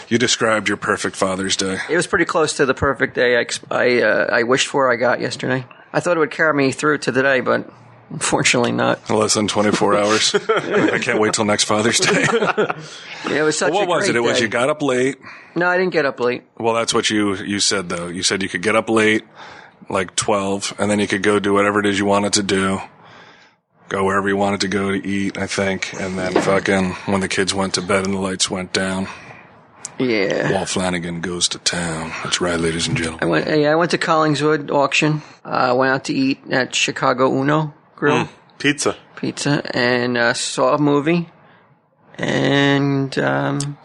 You described your perfect Father's Day. It was pretty close to the perfect day I wished for I got yesterday. I thought it would carry me through to today, but unfortunately not. Less than 24 hours. I can't wait till next Father's Day. It was such a great day. What was it? It was you got up late. No, I didn't get up late. Well, that's what you said, though. You said you could get up late, like 12, and then you could go do whatever it is you wanted to do. Go wherever you wanted to go to eat, I think. And then fucking when the kids went to bed and the lights went down. Yeah. Walt Flanagan goes to town. That's right, ladies and gentlemen. I went to Collingswood auction. Went out to eat at Chicago Uno Grill. Pizza. And saw a movie. And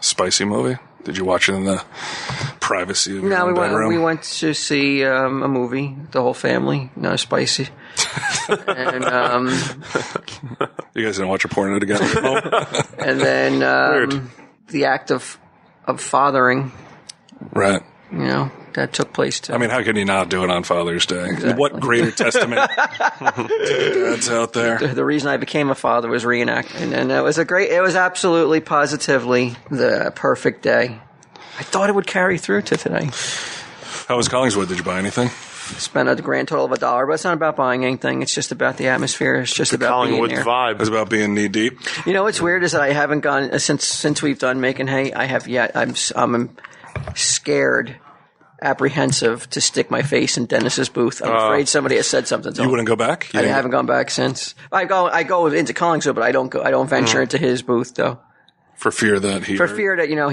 Spicy movie? Did you watch it in the privacy of your own bedroom? We went to see a movie, the whole family. No, spicy. And you guys didn't watch a porno together? And then the act of fathering. Right. You know, that took place too. I mean, how can you not do it on Father's Day? Exactly. What greater testament to the dads out there? The reason I became a father was reenacting, and it was absolutely positively the perfect day. I thought it would carry through to today. How was Collingswood? Did you buy anything? Spent a grand total of $1, but it's not about buying anything. It's just about the atmosphere. It's just about being there. Vibe. It's about being knee deep. You know what's weird is that I haven't gone since we've done Making Hay. I have yet. I'm scared, apprehensive to stick my face in Dennis's booth. I'm afraid somebody has said something to him. You wouldn't go back? I haven't gone back since. I go into Collingswood, but I don't venture into his booth though. For fear that he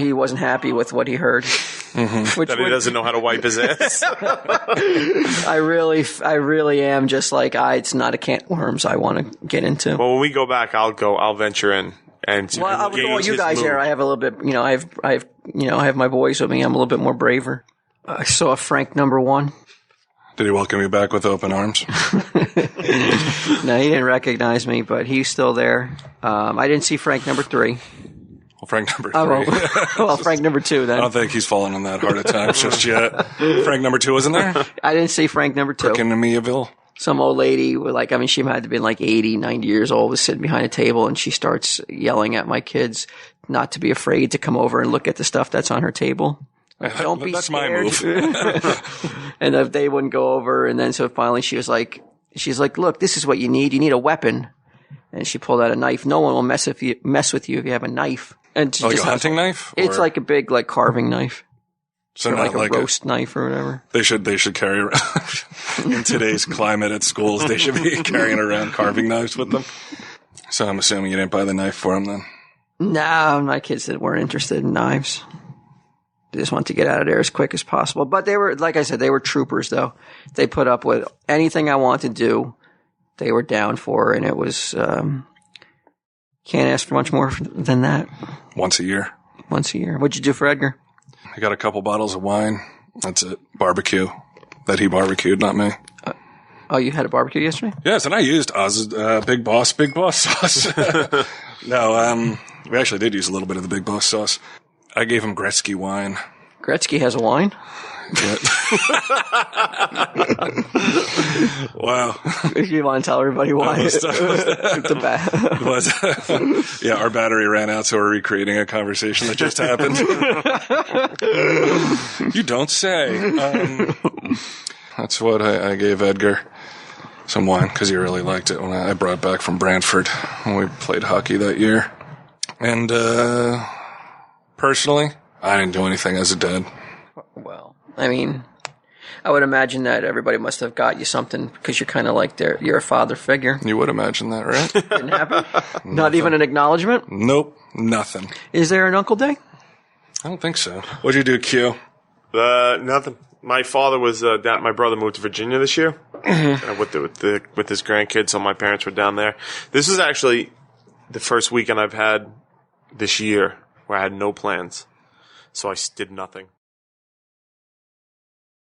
he wasn't happy with what he heard. Mm-hmm. That he doesn't know how to wipe his ass. I really am just like it's not a can of worms I want to get into. Well, when we go back, I'll venture in and I'll go with you guys here. I have a little bit, I have my boys with me. I'm a little bit more braver. I saw Frank number 1. Did he welcome you back with open arms? No, he didn't recognize me, but he's still there. I didn't see Frank number 3. Well, Frank number 3. Well, Frank number 2 then. I don't think he's fallen on that hard at times just yet. Frank number 2 wasn't there? I didn't see Frank number 2. Frickin' Amiaville. Some old lady, she had to be like 80, 90 years old, was sitting behind a table, and she starts yelling at my kids not to be afraid to come over and look at the stuff that's on her table. Don't be That's scared. my move. And if they wouldn't go over, and then so finally she's like, look, this is what you need. You need a weapon. And she pulled out a knife. No one will mess with you if you have a knife. And like a hunting knife? It's like a big carving knife. So not like a roast knife or whatever. They should carry around in today's climate at schools. They should be carrying around carving knives with them. So I'm assuming you didn't buy the knife for them then. No, my kids weren't interested in knives. They just wanted to get out of there as quick as possible. But they were, like I said, they were troopers though. They put up with anything I wanted to do. They were down for, and it was can't ask for much more than that. Once a year. What'd you do for Edgar? I got a couple bottles of wine. That's it. Barbecue. That he barbecued, not me. You had a barbecue yesterday? Yes, and I used Oz's Big Boss sauce. No, we actually did use a little bit of the Big Boss sauce. I gave him Gretzky wine. Gretzky has a wine? Yeah. Wow. You want to tell everybody why? Yeah, our battery ran out, so we're recreating a conversation that just happened. You don't say. That's what I gave Edgar. Some wine, because he really liked it when I brought it back from Brantford when we played hockey that year. And personally, I didn't do anything as a dad. Well, I mean, I would imagine that everybody must have got you something because you're kind of like you're a father figure. You would imagine that, right? Didn't happen? Not even an acknowledgement? Nope, nothing. Is there an Uncle Day? I don't think so. What'd you do, Q? Nothing. My father was down. My brother moved to Virginia this year with his grandkids, so my parents were down there. This is actually the first weekend I've had this year where I had no plans, so I did nothing.